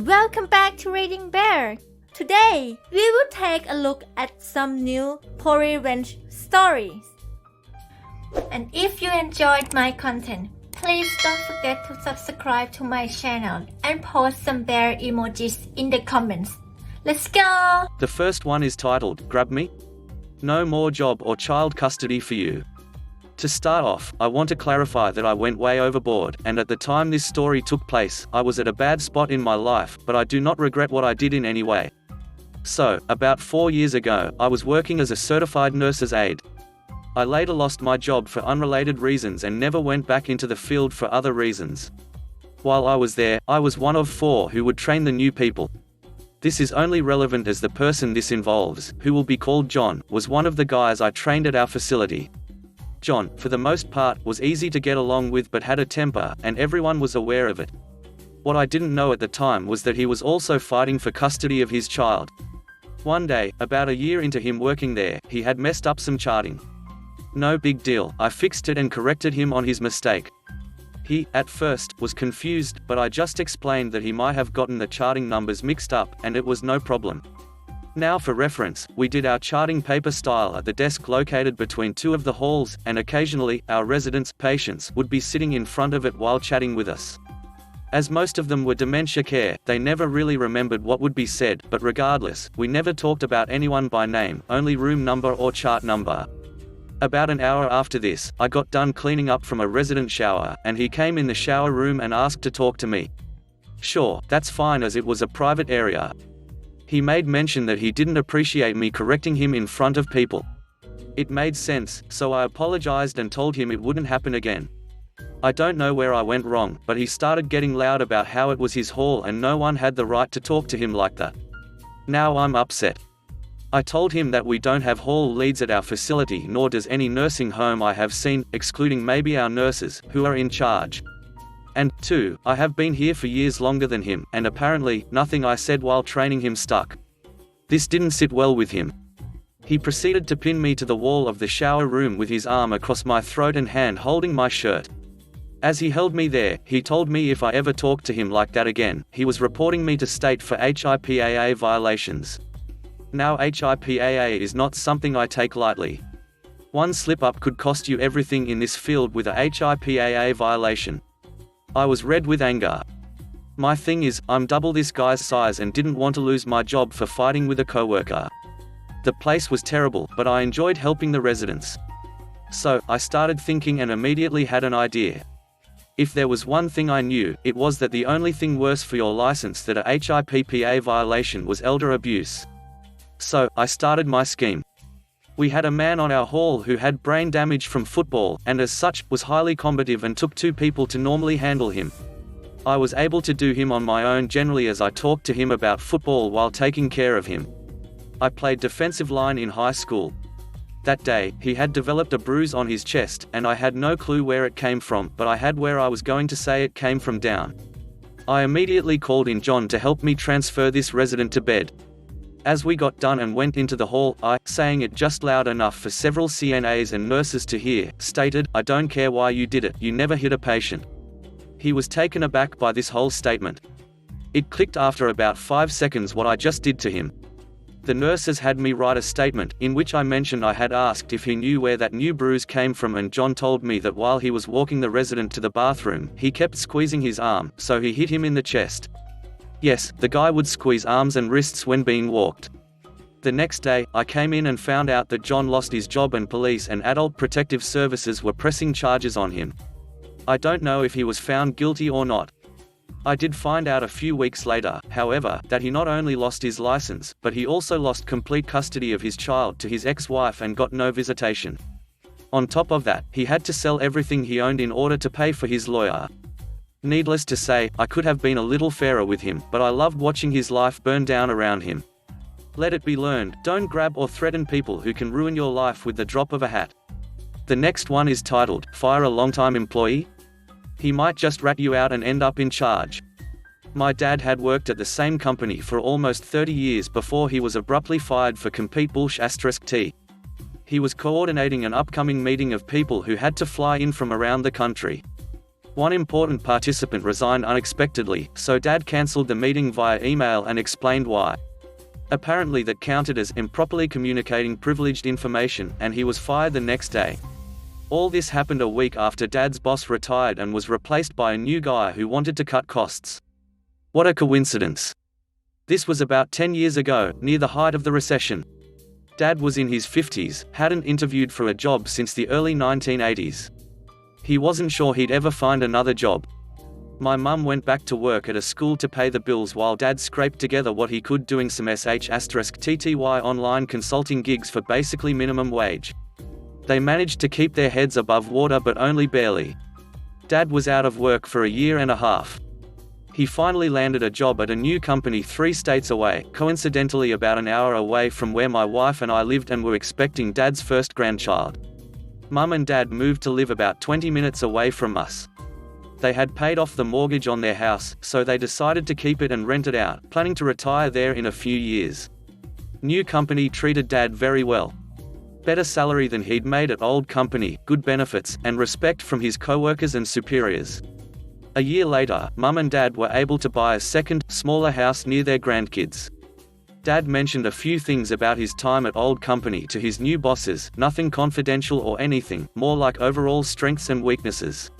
Welcome back to Reading Bear. Today, we will take a look at some new revenge stories. And if you enjoyed my content, please don't forget to subscribe to my channel and post some bear emojis in the comments. Let's go! The first one is titled, Grab Me? No more job or child custody for you. To start off, I want to clarify that I went way overboard, and at the time this story took place, I was at a bad spot in my life, but I do not regret what I did in any way. So, about 4 years ago, I was working as a certified nurse's aide. I later lost my job for unrelated reasons and never went back into the field for other reasons. While I was there, I was one of 4 who would train the new people. This is only relevant as the person this involves, who will be called John, was one of the guys I trained at our facility. John, for the most part, was easy to get along with but had a temper, and everyone was aware of it. What I didn't know at the time was that he was also fighting for custody of his child. One day, about a year into him working there, he had messed up some charting. No big deal, I fixed it and corrected him on his mistake. He, at first, was confused, but I just explained that he might have gotten the charting numbers mixed up, and it was no problem. Now for reference, we did our charting paper style at the desk located between 2 of the halls, and occasionally, our residents' patients would be sitting in front of it while chatting with us. As most of them were dementia care, they never really remembered what would be said, but regardless, we never talked about anyone by name, only room number or chart number. About an hour after this, I got done cleaning up from a resident shower, and he came in the shower room and asked to talk to me. Sure, that's fine as it was a private area. He made mention that he didn't appreciate me correcting him in front of people. It made sense, so I apologized and told him it wouldn't happen again. I don't know where I went wrong, but he started getting loud about how it was his hall and no one had the right to talk to him like that. Now I'm upset. I told him that we don't have hall leads at our facility, nor does any nursing home I have seen, excluding maybe our nurses, who are in charge. And, 2, I have been here for years longer than him, and apparently, nothing I said while training him stuck. This didn't sit well with him. He proceeded to pin me to the wall of the shower room with his arm across my throat and hand holding my shirt. As he held me there, he told me if I ever talked to him like that again, he was reporting me to state for HIPAA violations. Now HIPAA is not something I take lightly. One slip-up could cost you everything in this field with a HIPAA violation. I was red with anger. My thing is, I'm double this guy's size and didn't want to lose my job for fighting with a coworker. The place was terrible, but I enjoyed helping the residents. So, I started thinking and immediately had an idea. If there was one thing I knew, it was that the only thing worse for your license than a HIPAA violation was elder abuse. So, I started my scheme. We had a man on our hall who had brain damage from football, and as such, was highly combative and took 2 people to normally handle him. I was able to do him on my own generally as I talked to him about football while taking care of him. I played defensive line in high school. That day, he had developed a bruise on his chest, and I had no clue where it came from, but I had where I was going to say it came from down. I immediately called in John to help me transfer this resident to bed. As we got done and went into the hall, saying it just loud enough for several CNAs and nurses to hear, stated, "I don't care why you did it, you never hit a patient." He was taken aback by this whole statement. It clicked after about 5 seconds what I just did to him. The nurses had me write a statement, in which I mentioned I had asked if he knew where that new bruise came from, and John told me that while he was walking the resident to the bathroom, he kept squeezing his arm, so he hit him in the chest. Yes, the guy would squeeze arms and wrists when being walked. The next day, I came in and found out that John lost his job and police and adult protective services were pressing charges on him. I don't know if he was found guilty or not. I did find out a few weeks later, however, that he not only lost his license, but he also lost complete custody of his child to his ex-wife and got no visitation. On top of that, he had to sell everything he owned in order to pay for his lawyer. Needless to say, I could have been a little fairer with him, but I loved watching his life burn down around him. Let it be learned, don't grab or threaten people who can ruin your life with the drop of a hat. The next one is titled, Fire a Longtime Employee? He might just rat you out and end up in charge. My dad had worked at the same company for almost 30 years before he was abruptly fired for complete bullshit. He was coordinating an upcoming meeting of people who had to fly in from around the country. One important participant resigned unexpectedly, so Dad cancelled the meeting via email and explained why. Apparently that counted as improperly communicating privileged information, and he was fired the next day. All this happened a week after Dad's boss retired and was replaced by a new guy who wanted to cut costs. What a coincidence. This was about 10 years ago, near the height of the recession. Dad was in his 50s, hadn't interviewed for a job since the early 1980s. He wasn't sure he'd ever find another job. My mum went back to work at a school to pay the bills while Dad scraped together what he could doing some sh*TTY online consulting gigs for basically minimum wage. They managed to keep their heads above water but only barely. Dad was out of work for a year and a half. He finally landed a job at a new company 3 states away, coincidentally about an hour away from where my wife and I lived and were expecting Dad's first grandchild. Mum and Dad moved to live about 20 minutes away from us. They had paid off the mortgage on their house, so they decided to keep it and rent it out, planning to retire there in a few years. New company treated Dad very well. Better salary than he'd made at old company, good benefits, and respect from his co-workers and superiors. A year later, Mum and Dad were able to buy a second, smaller house near their grandkids. Dad mentioned a few things about his time at old company to his new bosses, nothing confidential or anything, more like overall strengths and weaknesses.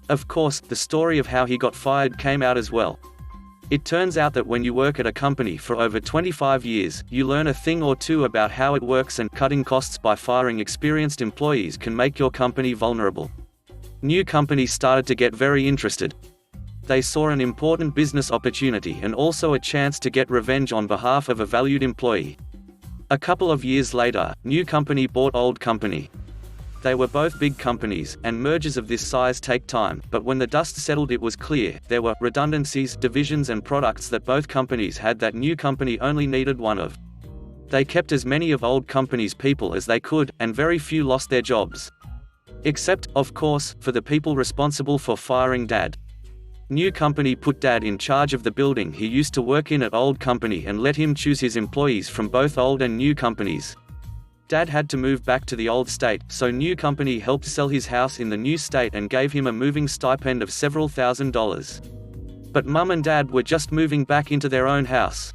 Of course, the story of how he got fired came out as well. It turns out that when you work at a company for over 25 years, you learn a thing or two about how it works, and cutting costs by firing experienced employees can make your company vulnerable. New companies started to get very interested. They saw an important business opportunity and also a chance to get revenge on behalf of a valued employee. A couple of years later, new company bought old company. They were both big companies, and mergers of this size take time, but when the dust settled it was clear there were redundancies, divisions and products that both companies had that new company only needed one of. They kept as many of old company's people as they could, and very few lost their jobs. Except, of course, for the people responsible for firing Dad. New company put Dad in charge of the building he used to work in at old company and let him choose his employees from both old and new companies. Dad had to move back to the old state, so new company helped sell his house in the new state and gave him a moving stipend of several $1,000s. But Mum and Dad were just moving back into their own house.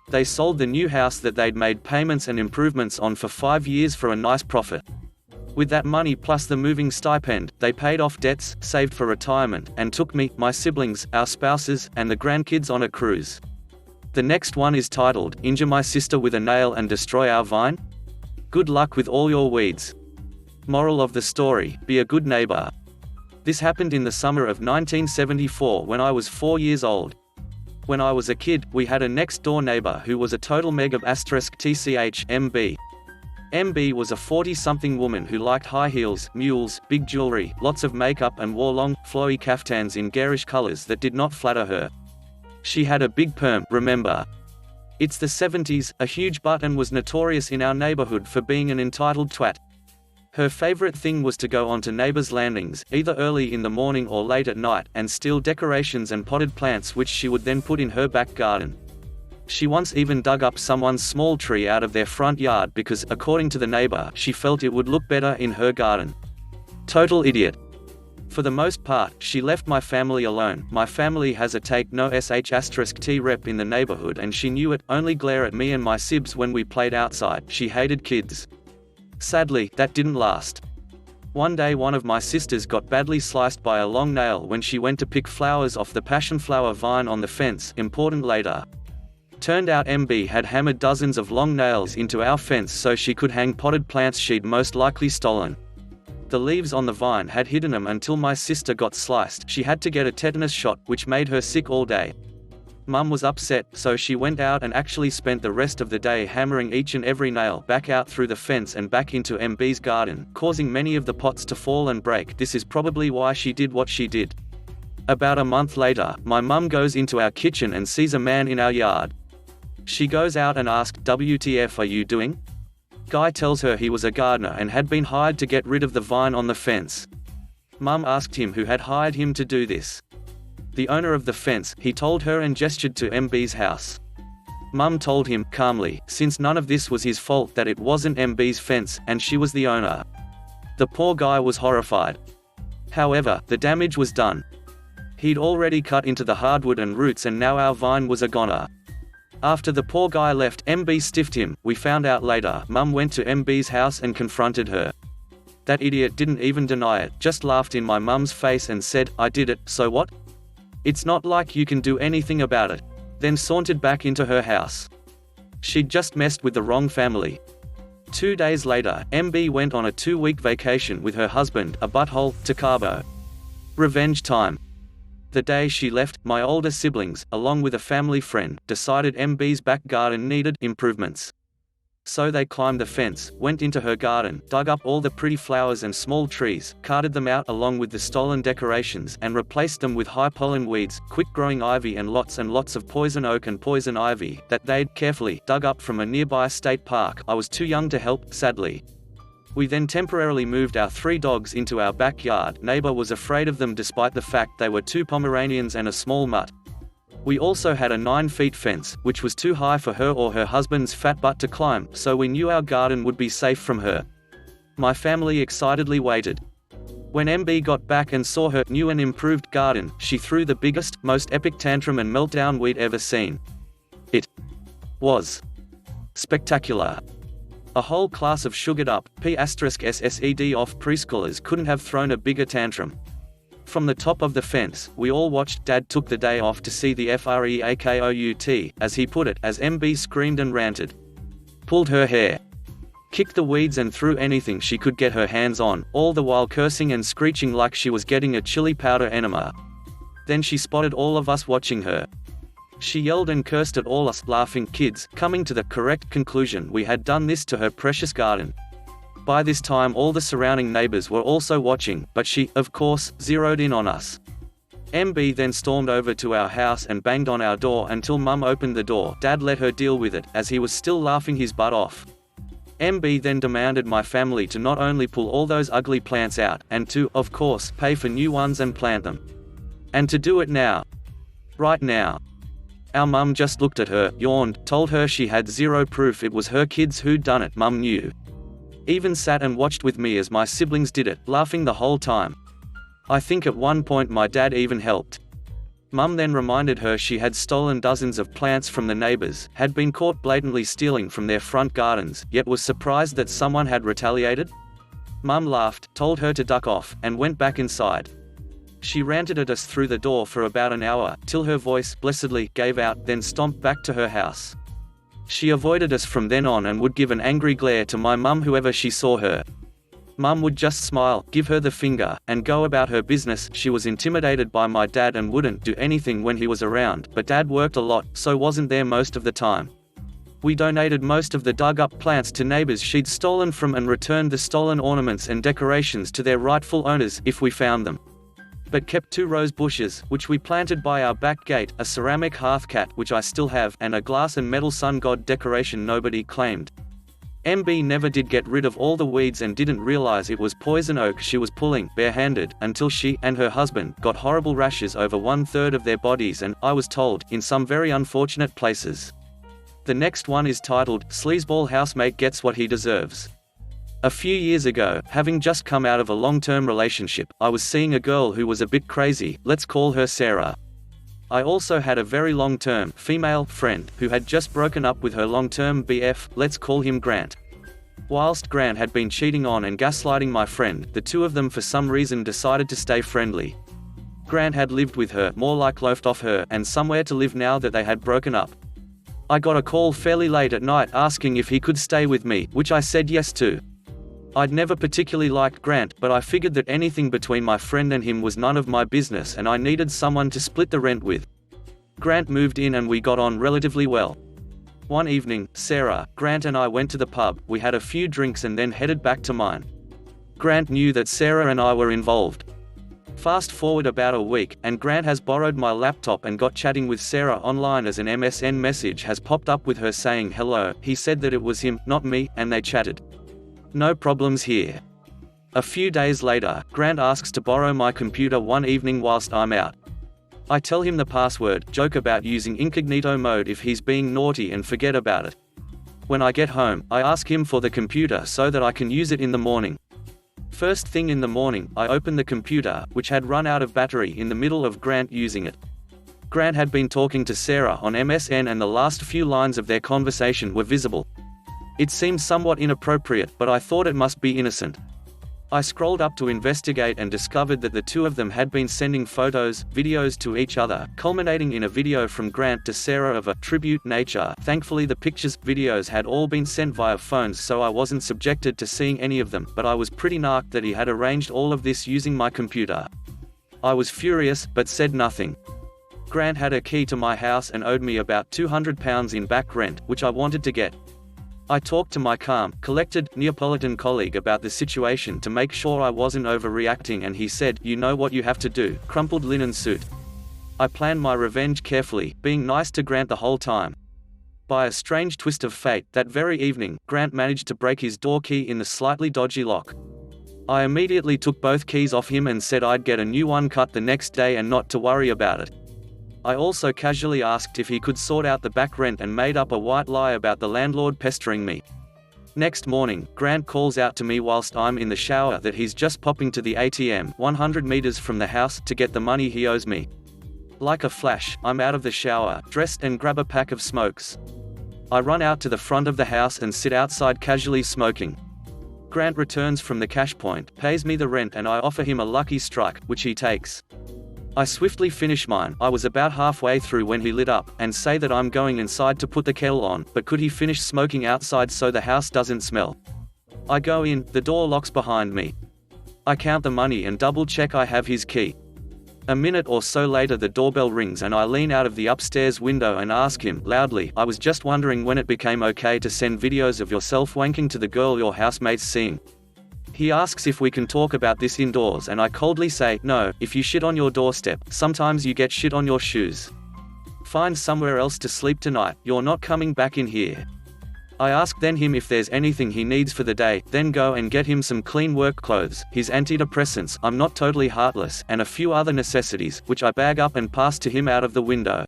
They sold the new house that they'd made payments and improvements on for 5 years for a nice profit. With that money plus the moving stipend, they paid off debts, saved for retirement, and took me, my siblings, our spouses, and the grandkids on a cruise. The next one is titled, "Injure My Sister with a Nail and Destroy Our Vine?" Good luck with all your weeds. Moral of the story, be a good neighbor. This happened in the summer of 1974 when I was 4 years old. When I was a kid, we had a next-door neighbor who was a total meg of *TCH MB. MB was a 40-something woman who liked high heels, mules, big jewelry, lots of makeup and wore long, flowy caftans in garish colors that did not flatter her. She had a big perm, remember? It's the 70s, a huge butt, and was notorious in our neighborhood for being an entitled twat. Her favorite thing was to go onto neighbors' landings, either early in the morning or late at night, and steal decorations and potted plants which she would then put in her back garden. She once even dug up someone's small tree out of their front yard because, according to the neighbor, she felt it would look better in her garden. Total idiot. For the most part, she left my family alone. My family has a take no *T rep in the neighborhood, and she knew it, only glare at me and my sibs when we played outside. She hated kids. Sadly, that didn't last. One day one of my sisters got badly sliced by a long nail when she went to pick flowers off the passion flower vine on the fence, important later. Turned out MB had hammered dozens of long nails into our fence so she could hang potted plants she'd most likely stolen. The leaves on the vine had hidden them until my sister got sliced. She had to get a tetanus shot, which made her sick all day. Mum was upset, so she went out and actually spent the rest of the day hammering each and every nail back out through the fence and back into MB's garden, causing many of the pots to fall and break. This is probably why she did what she did. About a month later, my mum goes into our kitchen and sees a man in our yard. She goes out and asks, "WTF are you doing?" Guy tells her he was a gardener and had been hired to get rid of the vine on the fence. Mum asked him who had hired him to do this. The owner of the fence, he told her, and gestured to MB's house. Mum told him, calmly, since none of this was his fault, that it wasn't MB's fence, and she was the owner. The poor guy was horrified. However, the damage was done. He'd already cut into the hardwood and roots, and now our vine was a goner. After the poor guy left, MB stiffed him. We found out later. Mum went to MB's house and confronted her. That idiot didn't even deny it, just laughed in my mum's face and said, "I did it, so what? It's not like you can do anything about it." Then sauntered back into her house. She'd just messed with the wrong family. 2 days later, MB went on a 2-week vacation with her husband, a butthole, to Cabo. Revenge time. The day she left, my older siblings, along with a family friend, decided MB's back garden needed improvements. So they climbed the fence, went into her garden, dug up all the pretty flowers and small trees, carted them out along with the stolen decorations, and replaced them with high pollen weeds, quick-growing ivy, and lots of poison oak and poison ivy that they'd carefully dug up from a nearby state park. I was too young to help, sadly. We then temporarily moved our 3 dogs into our backyard. Neighbor was afraid of them despite the fact they were 2 Pomeranians and a small mutt. We also had a 9-foot fence, which was too high for her or her husband's fat butt to climb, so we knew our garden would be safe from her. My family excitedly waited. When MB got back and saw her new and improved garden, she threw the biggest, most epic tantrum and meltdown we'd ever seen. It was spectacular. A whole class of sugared up, P*SSED off preschoolers couldn't have thrown a bigger tantrum. From the top of the fence, we all watched. Dad took the day off to see the FREAKOUT, as he put it, as MB screamed and ranted. Pulled her hair. Kicked the weeds and threw anything she could get her hands on, all the while cursing and screeching like she was getting a chili powder enema. Then she spotted all of us watching her. She yelled and cursed at all us laughing kids, coming to the correct conclusion we had done this to her precious garden. By this time all the surrounding neighbors were also watching, but she, of course, zeroed in on us. MB then stormed over to our house and banged on our door until Mum opened the door. Dad let her deal with it, as he was still laughing his butt off. MB then demanded my family to not only pull all those ugly plants out, and to, of course, pay for new ones and plant them. And to do it now. Right now. Our mum just looked at her, yawned, told her she had zero proof it was her kids who'd done it. Mum knew. Even sat and watched with me as my siblings did it, laughing the whole time. I think at one point my dad even helped. Mum then reminded her she had stolen dozens of plants from the neighbors, had been caught blatantly stealing from their front gardens, yet was surprised that someone had retaliated. Mum laughed, told her to duck off, and went back inside. She ranted at us through the door for about an hour, till her voice, blessedly, gave out, then stomped back to her house. She avoided us from then on and would give an angry glare to my mum whoever she saw her. Mum would just smile, give her the finger, and go about her business. She was intimidated by my dad and wouldn't do anything when he was around, but Dad worked a lot, so wasn't there most of the time. We donated most of the dug-up plants to neighbors she'd stolen from and returned the stolen ornaments and decorations to their rightful owners, if we found them. But kept 2 rose bushes, which we planted by our back gate, a ceramic hearth cat, which I still have, and a glass and metal sun god decoration nobody claimed. MB never did get rid of all the weeds and didn't realize it was poison oak she was pulling, barehanded, until she, and her husband, got horrible rashes over 1/3 of their bodies and, I was told, in some very unfortunate places. The next one is titled, Sleazeball Housemate Gets What He Deserves. A few years ago, having just come out of a long-term relationship, I was seeing a girl who was a bit crazy, let's call her Sarah. I also had a very long-term, female, friend, who had just broken up with her long-term BF, let's call him Grant. Whilst Grant had been cheating on and gaslighting my friend, the two of them for some reason decided to stay friendly. Grant had lived with her, more like loafed off her, and somewhere to live now that they had broken up. I got a call fairly late at night asking if he could stay with me, which I said yes to. I'd never particularly liked Grant, but I figured that anything between my friend and him was none of my business and I needed someone to split the rent with. Grant moved in and we got on relatively well. One evening, Sarah, Grant and I went to the pub, we had a few drinks and then headed back to mine. Grant knew that Sarah and I were involved. Fast forward about a week, and Grant has borrowed my laptop and got chatting with Sarah online as an MSN message has popped up with her saying hello. He said that it was him, not me, and they chatted. No problems here. A few days later, Grant asks to borrow my computer one evening whilst I'm out. I tell him the password, joke about using incognito mode if he's being naughty and forget about it. When I get home, I ask him for the computer so that I can use it in the morning. First thing in the morning, I opened the computer, which had run out of battery in the middle of Grant using it. Grant had been talking to Sarah on MSN and the last few lines of their conversation were visible. It seemed somewhat inappropriate, but I thought it must be innocent. I scrolled up to investigate and discovered that the two of them had been sending photos, videos to each other, culminating in a video from Grant to Sarah of a tribute nature. Thankfully the pictures, videos had all been sent via phones, so I wasn't subjected to seeing any of them, but I was pretty narked that he had arranged all of this using my computer. I was furious, but said nothing. Grant had a key to my house and owed me about £200 in back rent, which I wanted to get. I talked to my calm, collected, Neapolitan colleague about the situation to make sure I wasn't overreacting, and he said, "You know what you have to do, crumpled linen suit." I planned my revenge carefully, being nice to Grant the whole time. By a strange twist of fate, that very evening, Grant managed to break his door key in the slightly dodgy lock. I immediately took both keys off him and said I'd get a new one cut the next day and not to worry about it. I also casually asked if he could sort out the back rent and made up a white lie about the landlord pestering me. Next morning, Grant calls out to me whilst I'm in the shower that he's just popping to the ATM 100 meters from the house to get the money he owes me. Like a flash, I'm out of the shower, dressed, and grab a pack of smokes. I run out to the front of the house and sit outside casually smoking. Grant returns from the cash point, pays me the rent, and I offer him a lucky strike, which he takes. I swiftly finish mine. I was about halfway through when he lit up, and say that I'm going inside to put the kettle on, but could he finish smoking outside so the house doesn't smell? I go in, the door locks behind me. I count the money and double check I have his key. A minute or so later the doorbell rings and I lean out of the upstairs window and ask him, loudly, "I was just wondering when it became okay to send videos of yourself wanking to the girl your housemate's seeing." He asks if we can talk about this indoors and I coldly say, "No, if you shit on your doorstep, sometimes you get shit on your shoes. Find somewhere else to sleep tonight, you're not coming back in here." I ask then him if there's anything he needs for the day, then go and get him some clean work clothes, his antidepressants, I'm not totally heartless, and a few other necessities, which I bag up and pass to him out of the window.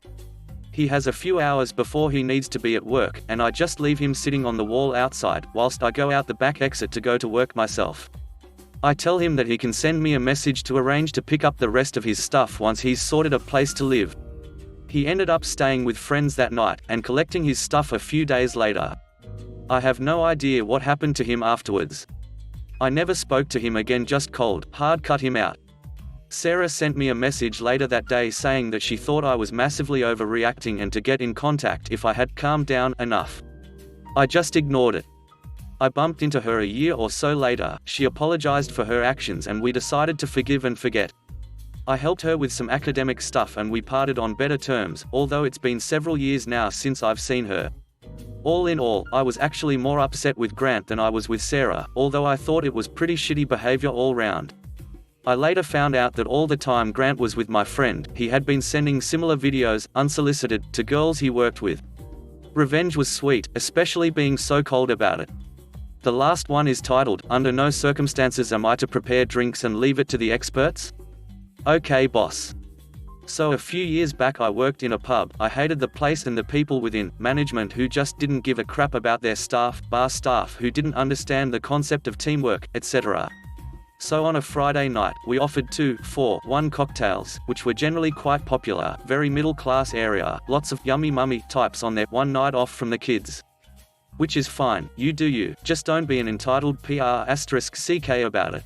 He has a few hours before he needs to be at work, and I just leave him sitting on the wall outside, whilst I go out the back exit to go to work myself. I tell him that he can send me a message to arrange to pick up the rest of his stuff once he's sorted a place to live. He ended up staying with friends that night, and collecting his stuff a few days later. I have no idea what happened to him afterwards. I never spoke to him again, just cold, hard cut him out. Sarah sent me a message later that day saying that she thought I was massively overreacting and to get in contact if I had calmed down enough. I just ignored it. I bumped into her a year or so later, she apologized for her actions and we decided to forgive and forget. I helped her with some academic stuff and we parted on better terms, although it's been several years now since I've seen her. All in all, I was actually more upset with Grant than I was with Sarah, although I thought it was pretty shitty behavior all round. I later found out that all the time Grant was with my friend, he had been sending similar videos, unsolicited, to girls he worked with. Revenge was sweet, especially being so cold about it. The last one is titled, "Under no circumstances am I to prepare drinks and leave it to the experts?" Okay boss. So a few years back I worked in a pub. I hated the place and the people within, management who just didn't give a crap about their staff, bar staff who didn't understand the concept of teamwork, etc. So on a Friday night, we offered 2 for 1 cocktails, which were generally quite popular, very middle class area, lots of yummy mummy types on their one night off from the kids. Which is fine, you do you, just don't be an entitled PR**CK about it.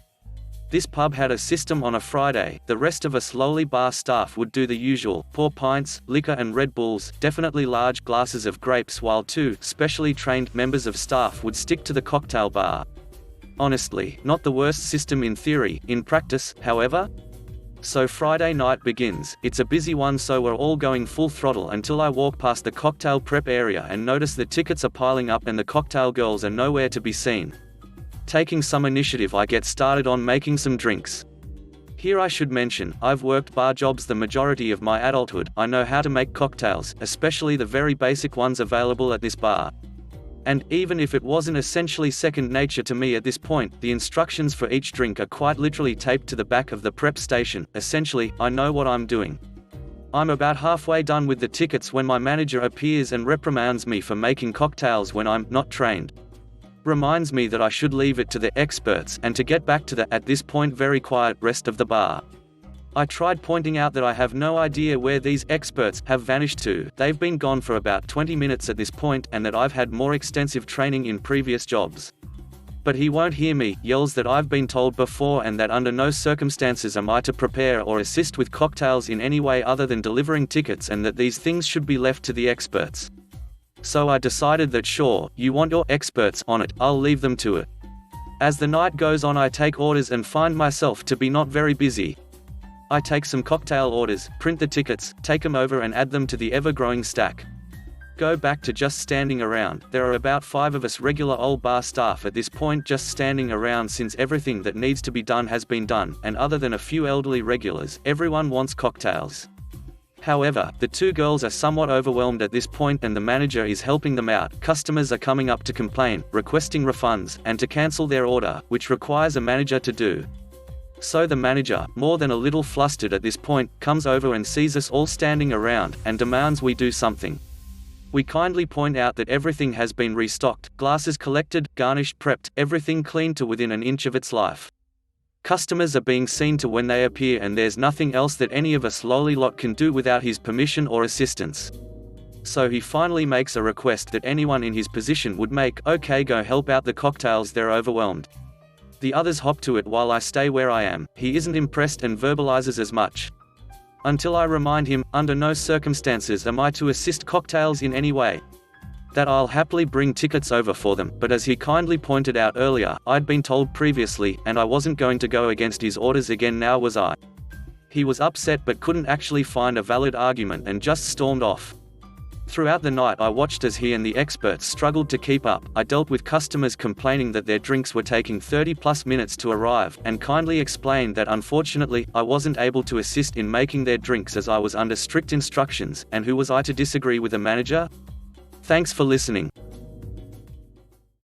This pub had a system on a Friday, the rest of us lowly bar staff would do the usual, pour pints, liquor and Red Bulls, definitely large glasses of grapes, while 2 specially trained members of staff would stick to the cocktail bar. Honestly, not the worst system in theory, in practice, however? So Friday night begins, it's a busy one so we're all going full throttle until I walk past the cocktail prep area and notice the tickets are piling up and the cocktail girls are nowhere to be seen. Taking some initiative I get started on making some drinks. Here I should mention, I've worked bar jobs the majority of my adulthood, I know how to make cocktails, especially the very basic ones available at this bar. And, even if it wasn't essentially second nature to me at this point, the instructions for each drink are quite literally taped to the back of the prep station. Essentially, I know what I'm doing. I'm about halfway done with the tickets when my manager appears and reprimands me for making cocktails when I'm not trained. Reminds me that I should leave it to the experts and to get back to the, at this point very quiet, rest of the bar. I tried pointing out that I have no idea where these experts have vanished to. They've been gone for about 20 minutes at this point, and that I've had more extensive training in previous jobs. But he won't hear me, yells that I've been told before and that under no circumstances am I to prepare or assist with cocktails in any way other than delivering tickets, and that these things should be left to the experts. So I decided that sure, you want your experts on it, I'll leave them to it. As the night goes on, I take orders and find myself to be not very busy. I take some cocktail orders, print the tickets, take them over and add them to the ever-growing stack. Go back to just standing around. There are about 5 of us regular old bar staff at this point just standing around, since everything that needs to be done has been done, and other than a few elderly regulars, everyone wants cocktails. However, the 2 girls are somewhat overwhelmed at this point and the manager is helping them out. Customers are coming up to complain, requesting refunds, and to cancel their order, which requires a manager to do. So the manager, more than a little flustered at this point, comes over and sees us all standing around, and demands we do something. We kindly point out that everything has been restocked, glasses collected, garnished, prepped, everything cleaned to within an inch of its life. Customers are being seen to when they appear, and there's nothing else that any of us lowly lot can do without his permission or assistance. So he finally makes a request that anyone in his position would make. Okay, go help out the cocktails, they're overwhelmed. The others hop to it while I stay where I am. He isn't impressed and verbalizes as much. Until I remind him, under no circumstances am I to assist cocktails in any way. That I'll happily bring tickets over for them, but as he kindly pointed out earlier, I'd been told previously, and I wasn't going to go against his orders again, now was I. He was upset but couldn't actually find a valid argument and just stormed off. Throughout the night I watched as he and the experts struggled to keep up. I dealt with customers complaining that their drinks were taking 30+ minutes to arrive, and kindly explained that unfortunately, I wasn't able to assist in making their drinks as I was under strict instructions, and who was I to disagree with a manager? Thanks for listening.